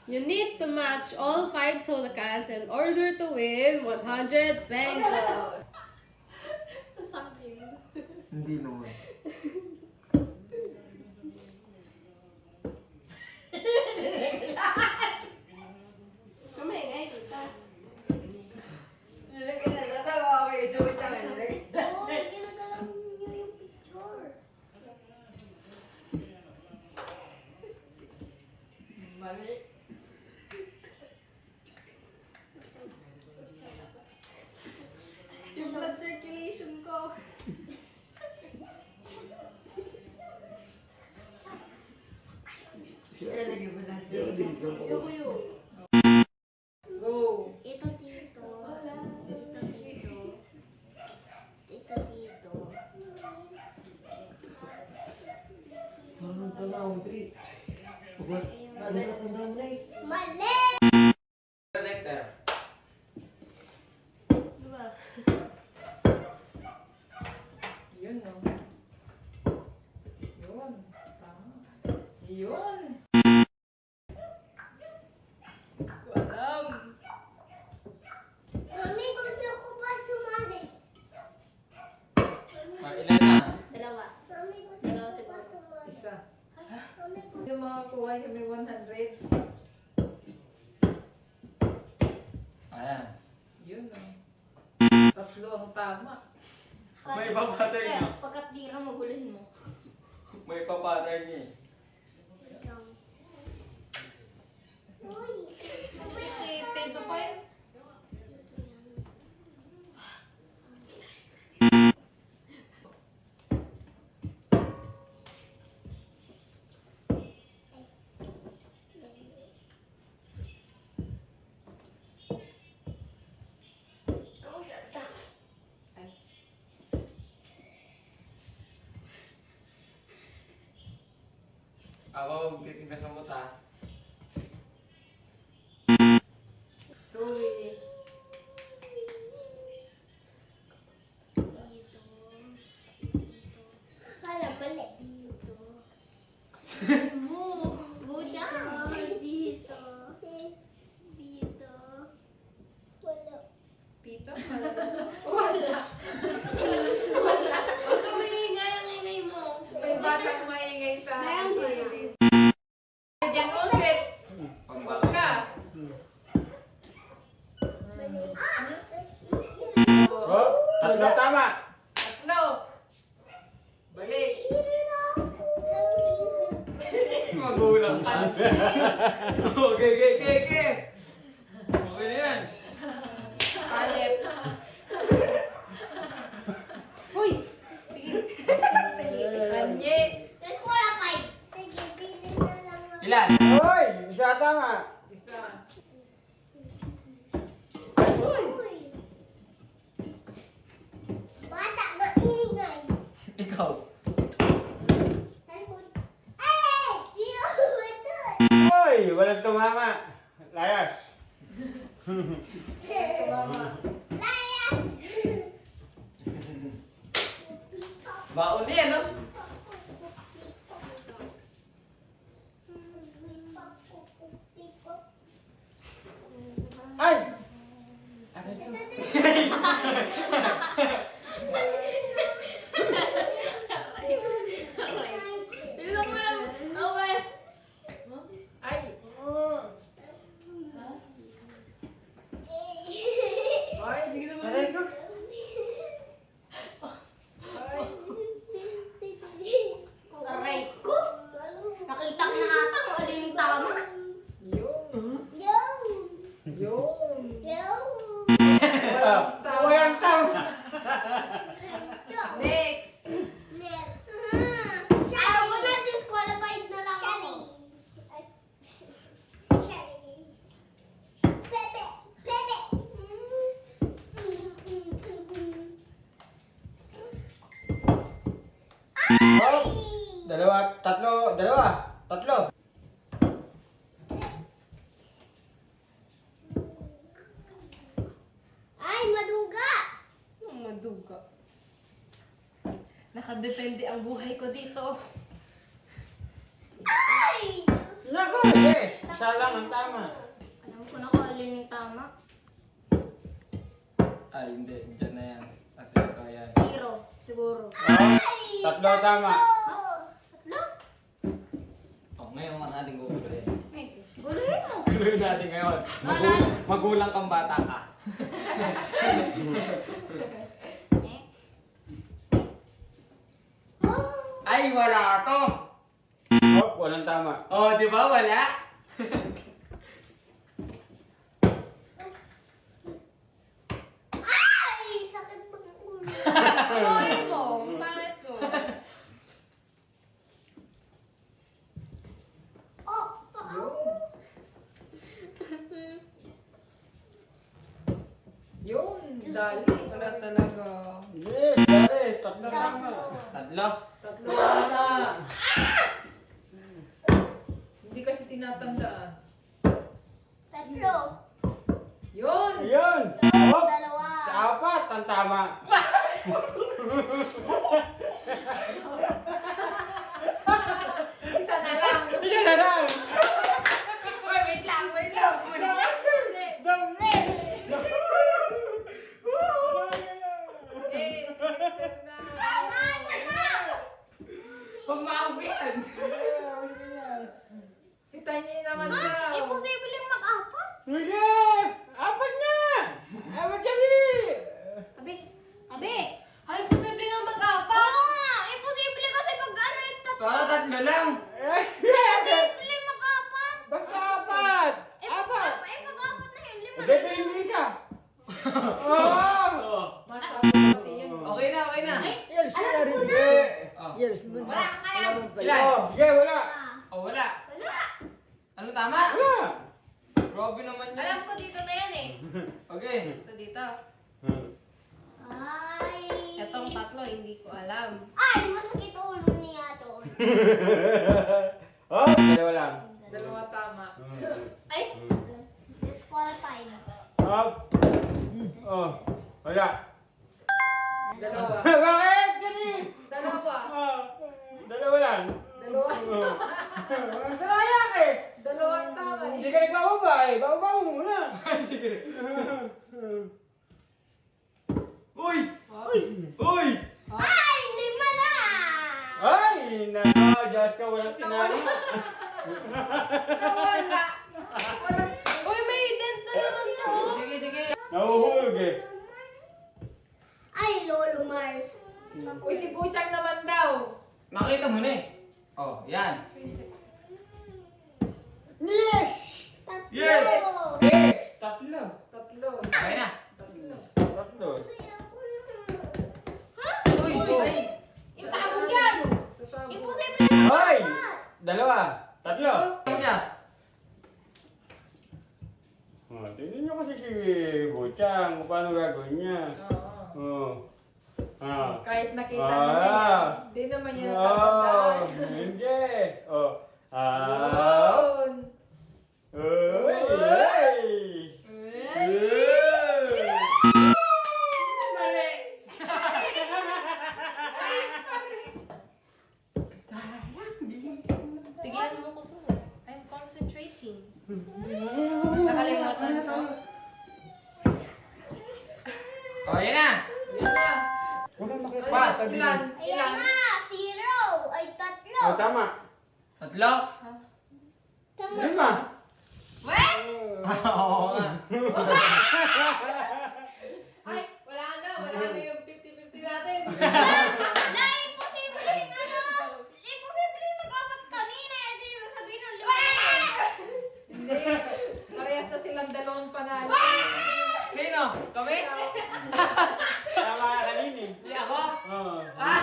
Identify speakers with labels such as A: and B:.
A: You need to match all 5 soda cans in order to win 100 pesos.
B: Hindi naman.
A: Kamay, tita.
C: Nilagay na tatawa ako yung joke niya. Nilagay.
D: Ginagalang niyo yung picture.
C: Mali.
A: Yung blood circulation ko.
C: Nilagay mo lang siya.
A: Yukuyo.
C: Go.
D: Ito dito. Ito dito. Ito dito.
C: Tama, Audrey. Mali ka sa Audrey.
D: Mali!
B: Dexter.
A: Diba?
C: Yun, no? Yun. Tama. Yun.
A: Alam.
D: Mami, gusto ko pa sumali.
B: Ilan na?
A: Dalawa.
D: Mami, gusto
A: Dalawa
D: ko pa
A: siguro.
D: sumali.
C: Isa.
D: Mami, gusto
C: Yung mga kuha kami 100.
B: Ayan.
C: Yun, no? Tatlo ang tama.
B: May papattern niyo.
A: Pagkatira mo, gulahin mo.
B: May papattern niya eh.
D: lang. Uy!
A: Kasi pedo pa yun.
D: Ang sarap.
B: Ako titignan sa mata.
C: Sorry.
D: Dito. Dito. Hala, mali. Dito.
A: Mo. Buja.
D: Dito. Dito. Wala.
A: Pito? Wala. Wala. Huwag ka maingay ang ingay mo.
C: May batang maingay sa
D: Mayroon ba?
C: akin. Diyan ulit.
B: Pambaka.
C: Ka.
B: Oh, tatlo tama.
C: Tatlo. Balik.
B: Magulang ka. Okay, okay. Okay na yan.
C: Alep.
A: Uy!
C: Kanye.
D: Tapos wala pa eh. Sige, bilhin na lang ako.
B: Ilan?
E: Hoy! Isa tama!
C: Isa.
D: Uy! Bata, maingay.
B: Ikaw.
D: Tapos, eh! Zero ito.
E: Hoy! Walang tumama! Layas!
D: Layas!
B: Baon yan, no?
E: Ay!
A: Bilang mo lang. Okay.
C: Ay. Ay.
A: Hindi naman.
E: Aray ko!
C: Ay.
A: Aray ko. Nakita ko na ata kung alin yung tama.
C: Yun.
D: Yung!
C: Yun.
D: Yung!
E: Walang tama!
C: Next.
D: Net. Ayaw ko na, disqualified na lang ako. Sherry. Pepe. Pepe.
E: Oh! Dalawa, tatlo, dalawa, tatlo!
D: Ay, maduga.
A: Maduga. Nakadepende ang buhay ko dito.
D: Ay! Diyos.
E: Nako! Yes! Isa lang ang tama.
D: Alam ko na kung alin yung tama.
B: Ay, hindi. Diyan na yan. Kasi ito yan.
D: 0, siguro.
E: Tatlo tama.
D: Tatlo?
B: Oh, ngayon ang ating guguluhin.
D: Ay, guluhin mo.
B: Guluhin natin ngayon. Magulang kang bata ka. Ay, wala to.
E: Oh, walang tama.
B: Oh, di ba? Wala.
D: Ay, sakit mo ng ulo.
A: Ay mo, bakit ko?
D: Oh, paa.
A: Yun, dali. Wala talaga.
E: Yes, dali. Tatlo tama.
B: Tatlo.
A: Tatlo na. Hindi kasi tinatandaan.
D: Tatlo.
A: Yun!
E: Ayun. Oh,
D: Dalawa.
E: apat ang tama.
A: Isa na lang.
E: Yan na lang.
B: Uy, wait lang, wait lang.
A: Eh, sister na.
B: Pag maawian.
A: Si Tanya naman
D: Ha?
A: daw.
D: Imposible mag-apat.
E: Sige! Apat na! Apat kami!
D: Abi. Abi.
A: Ay, posible nga mag-apat.
D: Oo nga. Imposible kasi pag ano yung tatlo.
B: Para tatlo lang.
D: Imposible mag-apat.
E: Basta apat!
D: Eh,
E: Apat!
D: mag-apat na yun. 5.
E: Hindi, pero yung isa. Oh!
B: Oh.
A: Masabi pati yun.
B: Okay na, okay na.
C: Yes,
D: Alam ko na.
E: Sige.
B: Oh.
C: Yes,
D: Wala kang alam.
B: Ilan?
E: Oh, sige, wala.
B: Oh, wala.
D: Wala.
B: Ano tama?
E: Wala.
B: Grabe naman yun.
A: Alam ko dito na yan eh.
B: Okay.
A: Ito dito.
D: Ay.
A: Etong tatlo, hindi ko alam.
D: Ay, masakit ulo niya to.
E: Oh, dalawa lang.
A: Dalawa tama.
D: Ay. Disqualified.
E: Up. Oh, wala.
A: Dalawa.
E: Bakit? Dali!
A: Dalawa.
E: Oh, dalawa lang.
A: Dalawa.
E: Oh. Dalayak eh!
A: Dalawang tama
E: Hindi
A: eh.
E: ka nagbababa eh. Bababa mo muna.
B: Sige. Uy!
D: Uy.
B: Uy!
D: Ay, 5 na.
E: Ay, nako, Diyos ka, walang tinama.
A: Nawala. Walang... Uy, may dent na naman to.
B: Sige, sige.
E: Nahuhulog eh.
D: Ay, Lolo Mars.
A: Uy, si Buchang naman daw.
B: Nakita mo na eh. Oh, yan.
E: Yes!
D: Tatlo.
B: Yes!
E: Yes! Tatlo.
A: Tatlo.
B: Okay na.
A: Tatlo.
E: Tatlo.
B: Uy!
A: Ay,
D: Sasabog yan.
A: sasabog.
D: Imposible na.
E: Hoy! Dalawa. Tatlo.
B: Ano siya?
E: Oh, tingnan nyo kasi si Buchang kung paano gagawin niya.
A: Oo.
E: Oh. Ah.
A: Kahit nakita
E: Ah.
A: na niya eh. Hindi naman niya natatandaan.
E: Hindi. Oh. Ah.
A: Yun.
E: Uy! Uy! Uy!
A: Mali. Tigilan mo ko sunod. I'm concentrating. Nakalimutan ko.
B: Oh, yan na.
A: Yun na.
B: Pa,
A: Ilan? Ilan?
D: Ayan na. 0. Ay, tatlo.
E: Oh, tama.
B: Tatlo?
D: Tama.
E: 5.
D: Weh?
B: Oo nga.
A: Ay, wala na. Wala na yung 50-50 natin.
D: Na, imposible yung ano. Imposible yung nag-apat kanina. Eh, di mo sabihin ng 5.
A: Hindi. Parehas na silang dalawang panalo.
B: Sino? Kami?
E: Tama ka kanina eh.
B: Hindi ako?
E: Oh.
B: Ah!